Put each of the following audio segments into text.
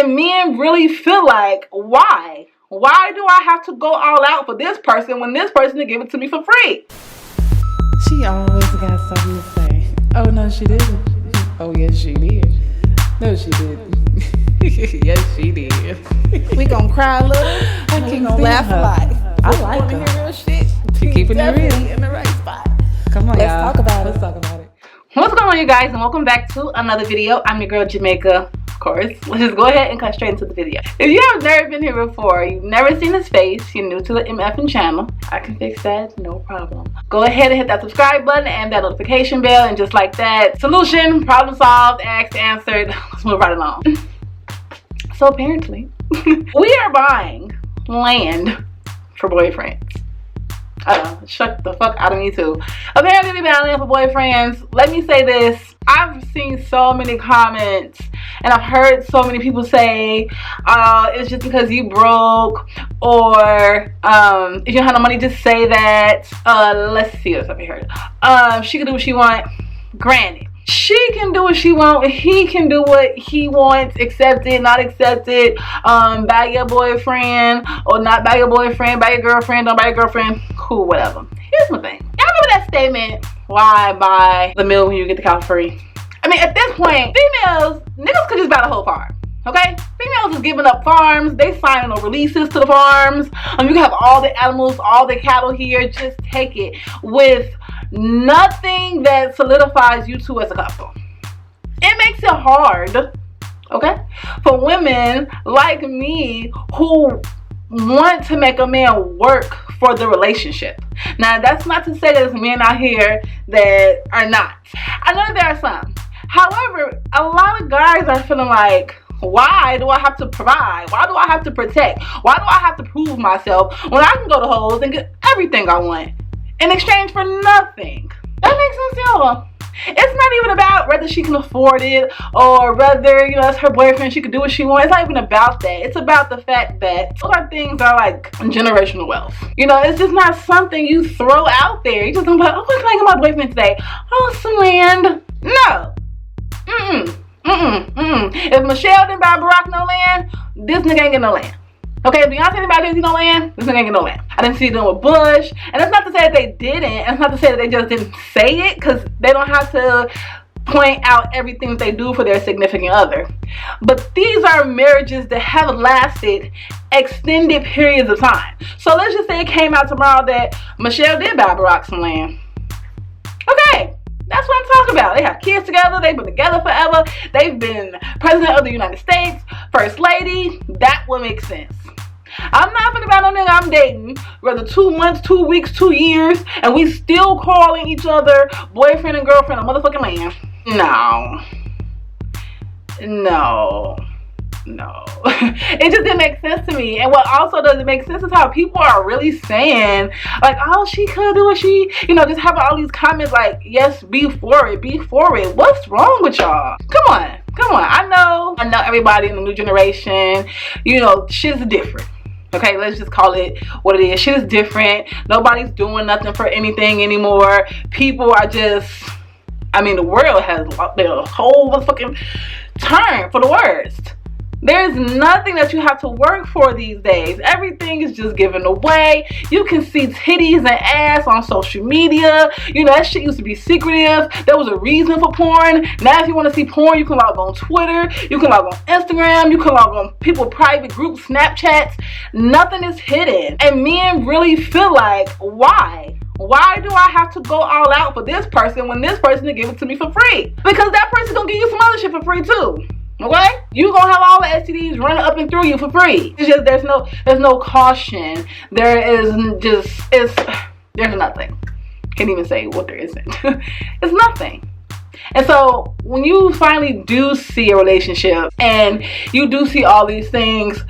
And men really feel like, why? Why do I have to go all out for this person when this person will give it to me for free? She always got something to say. Oh, no, she didn't. Oh, yes, she did. No, she didn't. Yes, she did. We gonna cry a little, and we gonna laugh a lot. I like her. Hear real shit. Keeping it real. In the right spot. Come on, Let's y'all. talk about it. Let's talk about it. What's going on, you guys, and welcome back to another video. I'm your girl Jamaica, of course. Let's just go ahead and cut straight into the video. If you have never been here before, you've never seen his face, you're new to the MFing channel, I can fix that, no problem. Go ahead and hit that subscribe button and that notification bell, and just like that, solution, problem solved, asked, answered. Let's move right along. So apparently, we are buying land for boyfriends. Shut the fuck out of me too. Apparently we buying land for boyfriends. Let me say this. I've seen so many comments and I've heard so many people say it's just because you broke, or if you don't have no money, just say that. Let's see what's up here. She can do what she wants. Granted, she can do what she wants, he can do what he wants, accept it, not accept it, buy your boyfriend or not buy your boyfriend, buy your girlfriend, don't buy your girlfriend, cool, whatever. Here's my thing. Y'all remember that statement, why buy the mill when you get the cow free? I mean, at this point, niggas could just buy the whole farm, okay? Females is giving up farms, they signing over leases to the farms. You can have all the animals, all the cattle here, just take it, with nothing that solidifies you two as a couple. It makes it hard, okay, for women like me who want to make a man work for the relationship. Now, that's not to say there's men out here that are not. I know there are some. However, a lot of guys are feeling like, why do I have to provide? Why do I have to protect? Why do I have to prove myself when I can go to hoes and get everything I want in exchange for nothing? That makes sense, y'all. It's not even about whether she can afford it or whether, you know, it's her boyfriend, she can do what she wants. It's not even about that. It's about the fact that all our things are like generational wealth. You know, it's just not something you throw out there. You just don't be like, oh, what can I get my boyfriend today? Oh, some land. No. If Michelle didn't buy Barack no land, this nigga ain't get no land. Okay, if Beyonce didn't buy no land, this nigga ain't get no land. I didn't see them with Bush. And that's not to say that they didn't. And it's not to say that they just didn't say it, because they don't have to point out everything that they do for their significant other. But these are marriages that have lasted extended periods of time. So let's just say it came out tomorrow that Michelle did buy Barack some land. Okay. That's what I'm talking about. They have kids together. They've been together forever. They've been president of the United States, first lady. That would make sense. I'm not gonna buy no nigga I'm dating, whether 2 months, 2 weeks, 2 years, and we still calling each other boyfriend and girlfriend a motherfucking man. No. It just didn't make sense to me. And what also doesn't make sense is how people are really saying, like, oh, she could do it, she, you know, just have all these comments like, yes, be for it. What's wrong with y'all? Come on. I know everybody in the new generation, you know, shit's different. Okay, let's just call it what it is. Shit's different. Nobody's doing nothing for anything anymore. People are just, I mean, the world has a whole fucking turn for the worst. There's nothing that you have to work for these days. Everything is just given away. You can see titties and ass on social media. You know, that shit used to be secretive. There was a reason for porn. Now if you want to see porn, you can log on Twitter. You can log on Instagram. You can log on people's private groups, Snapchats. Nothing is hidden. And men really feel like, why? Why do I have to go all out for this person when this person will give it to me for free? Because that person's going to give you some other shit for free too. Okay? You gonna have all the STDs running up and through you for free. It's just there's no caution. There's nothing. Can't even say what there isn't. It's nothing. And so when you finally do see a relationship and you do see all these things,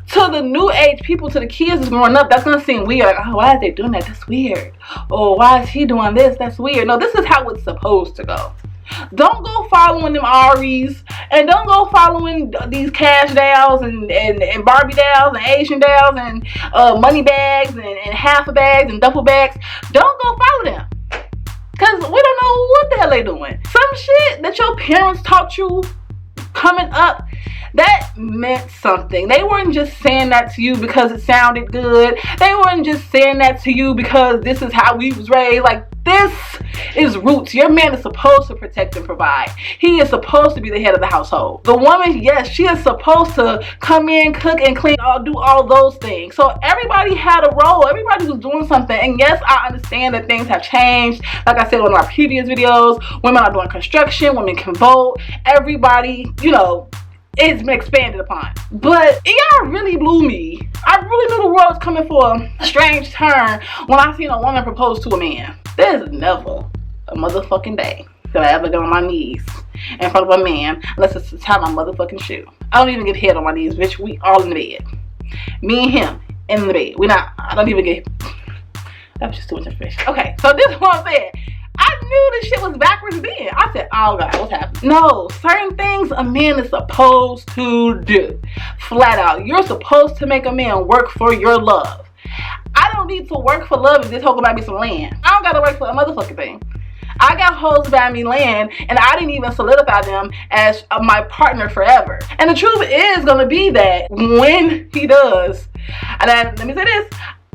to the new age people, to the kids that's growing up, that's gonna seem weird. Like, oh, why is they doing that? That's weird. Oh, why is he doing this? That's weird. No, this is how it's supposed to go. Don't go following them Aries, and don't go following these cash dolls and Barbie dolls and Asian dolls and money bags and half bags and duffel bags. Don't go follow them, because we don't know what the hell they doing. Some shit that your parents taught you coming up, that meant something. They weren't just saying that to you because it sounded good. They weren't just saying that to you because this is how we was raised. Like, this is roots. Your man is supposed to protect and provide. He is supposed to be the head of the household. The woman, yes, she is supposed to come in, cook and clean, do all those things. So everybody had a role. Everybody was doing something. And yes, I understand that things have changed. Like I said on our previous videos, women are doing construction, women can vote. Everybody, you know, it's been expanded upon. But y'all really blew me. I really knew the world was coming for a strange turn when I seen a woman propose to a man. There's never a motherfucking day that I ever get on my knees in front of a man unless it's to tie my motherfucking shoe. I don't even get head on my knees, bitch. We all in the bed. Me and him in the bed. I don't even get. That was just too much information. Okay, so this is what I'm saying. I knew this shit was backwards then. I said, oh God, what's happening? No, certain things a man is supposed to do. Flat out. You're supposed to make a man work for your love. I don't need to work for love if this hoe can buy me some land. I don't gotta work for a motherfucking thing. I got hoes buy me land and I didn't even solidify them as my partner forever. And the truth is gonna be that when he does, and then, let me say this,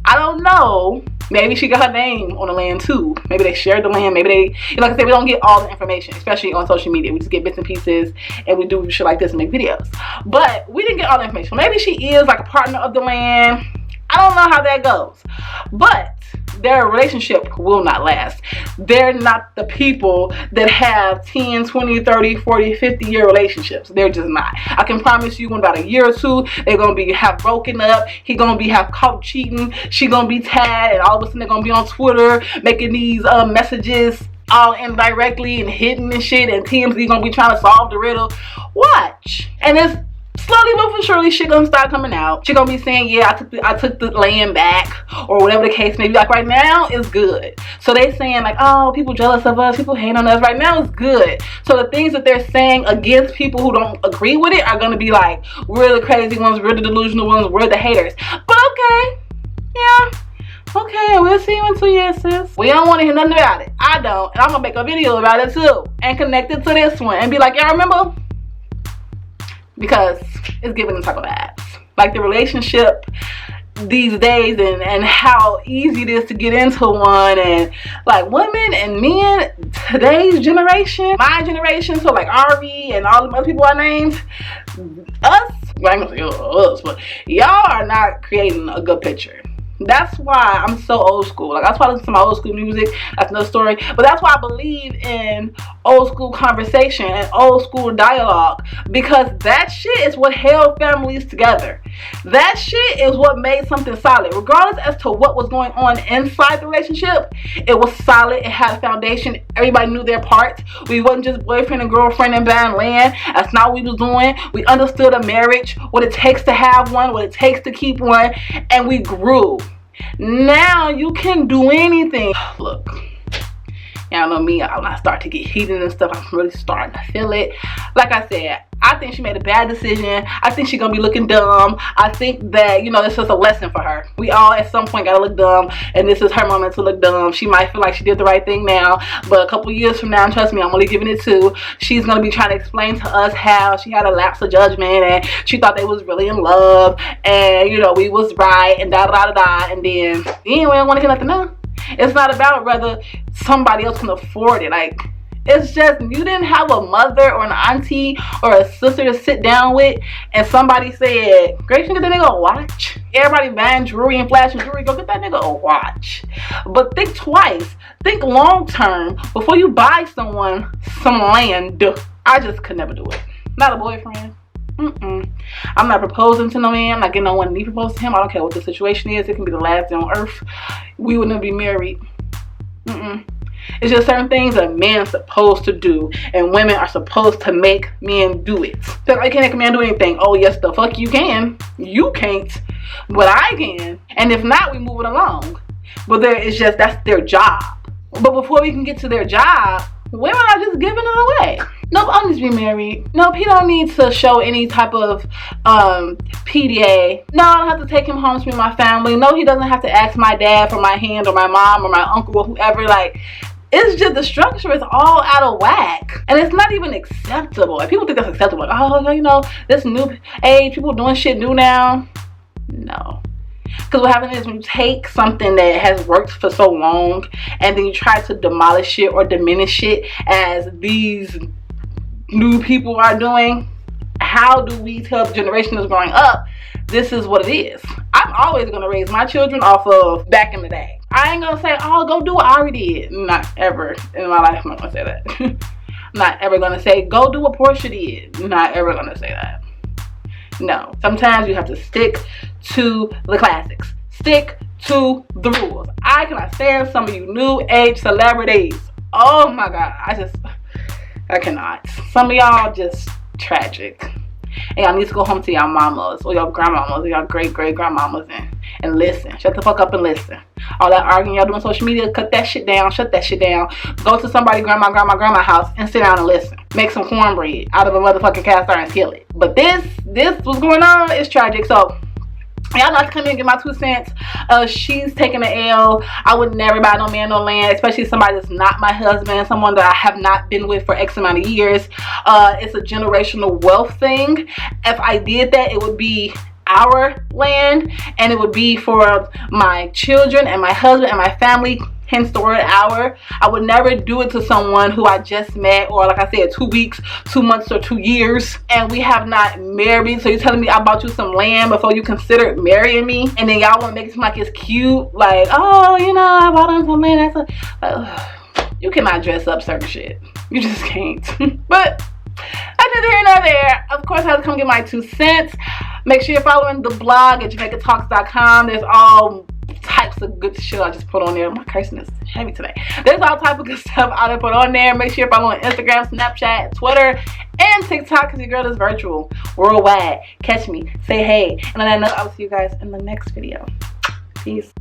I don't know, maybe she got her name on the land too. Maybe they shared the land, maybe they, you know, like I said, we don't get all the information, especially on social media. We just get bits and pieces and we do shit like this and make videos. But we didn't get all the information. Maybe she is like a partner of the land. I don't know how that goes. But their relationship will not last. They're not the people that have 10, 20, 30, 40, 50-year relationships. They're just not. I can promise you in about a year or two, they're going to be have broken up. He going to be have caught cheating. She going to be tagged. And all of a sudden they're going to be on Twitter making these messages all indirectly and hidden and shit. And TMZ going to be trying to solve the riddle. Watch. And it's slowly but for surely shit gonna start coming out. She gonna be saying, yeah, I took the land back, or whatever the case may be. Like right now it's good. So they saying like, oh, people jealous of us, people hate on us. Right now it's good. So the things that they're saying against people who don't agree with it are gonna be like, we're the crazy ones, we're the delusional ones, we're the haters. But okay, yeah. Okay, we'll see you in 2 years, sis. We don't want to hear nothing about it. I don't. And I'm gonna make a video about it too. And connect it to this one. And be like, y'all remember? Because it's giving them type of vibes. Like the relationship these days and how easy it is to get into one, and like women and men, today's generation, my generation, so like Ari and all the other people I named, us, well, I ain't gonna say us, but y'all are not creating a good picture. That's why I'm so old school. Like that's why I listen to my old school music. That's another story. But that's why I believe in old school conversation and old school dialogue, because that shit is what held families together. That shit is what made something solid. Regardless as to what was going on inside the relationship, it was solid. It had a foundation. Everybody knew their parts. We wasn't just boyfriend and girlfriend and buying land. That's not what we was doing. We understood a marriage, what it takes to have one, what it takes to keep one, and we grew. Now you can do anything. Look, y'all know me, when I start to get heated and stuff, I'm really starting to feel it. Like I said, I think she made a bad decision. I think she's gonna be looking dumb. I think that, you know, this is a lesson for her. We all at some point gotta look dumb, and this is her moment to look dumb. She might feel like she did the right thing now, but a couple years from now, and trust me, I'm only giving it 2, she's gonna be trying to explain to us how she had a lapse of judgment and she thought they was really in love, and you know, we was right, and da da da da, and then anyway, I don't want to hear nothing else. It's not about whether somebody else can afford it. Like, it's just, you didn't have a mother or an auntie or a sister to sit down with, and somebody said, Grace, you get that nigga a watch. Everybody buying jewelry and flashing jewelry, go get that nigga a watch. But think twice, think long term before you buy someone some land. I just could never do it. Not a boyfriend. I'm not proposing to no man. I'm not getting no one to me propose to him. I don't care what the situation is. It can be the last day on earth. We would never be married. It's just certain things that a man's supposed to do, and women are supposed to make men do it. So I can't make a man do anything. Oh yes, the fuck you can. You can't, but I can. And if not, we move it along. But it's just, that's their job. But before we can get to their job, women are just giving it away. Nope, I'll just be married. Nope, he don't need to show any type of PDA. No, I don't have to take him home to meet my family. No, he doesn't have to ask my dad for my hand or my mom or my uncle or whoever. Like, It's just the structure is all out of whack, and it's not even acceptable. Like, people think that's acceptable. Like, oh, you know, this new age, people doing shit new now. No. Because what happens is when you take something that has worked for so long and then you try to demolish it or diminish it as these new people are doing, how do we tell the generation that's growing up this is what it is? I'm always going to raise my children off of back in the day. I ain't going to say, oh, go do what Ari did. Not ever in my life am I going to say that. Not ever going to say, go do what Portia did. Not ever going to say that. No. Sometimes you have to stick to the classics. Stick to the rules. I cannot stand some of you new age celebrities. Oh my God. I cannot. Some of y'all just tragic. And y'all need to go home to y'all mamas or your grandmamas or your great-great-grandmamas and listen. Shut the fuck up and listen. All that arguing y'all doing on social media, cut that shit down. Shut that shit down. Go to somebody's grandma house and sit down and listen. Make some cornbread out of a motherfucking cast iron skillet. But this what's going on is tragic. So y'all got to come in and get my 2 cents. She's taking the L. I would never buy no man no land, especially somebody that's not my husband, someone that I have not been with for X amount of years. It's a generational wealth thing. If I did that, it would be our land, and it would be for my children and my husband and my family, hence the word our. I would never do it to someone who I just met, or like I said, 2 weeks, 2 months, or 2 years, and we have not married. So you're telling me I bought you some land before you considered marrying me, and then y'all want to make it seem like it's cute, like, oh, you know, I bought him some land. That's you cannot dress up certain shit. You just can't. But I did here nor there. Of course, I had to come get my 2 cents. Make sure you're following the blog at JamaicaTalks.com. There's all types of good shit I just put on there. My cursing is heavy today. There's all type of good stuff I done put on there. Make sure you're following Instagram, Snapchat, Twitter, and TikTok, because your girl is virtual, worldwide. Catch me, say hey, and on that note, I will see you guys in the next video. Peace.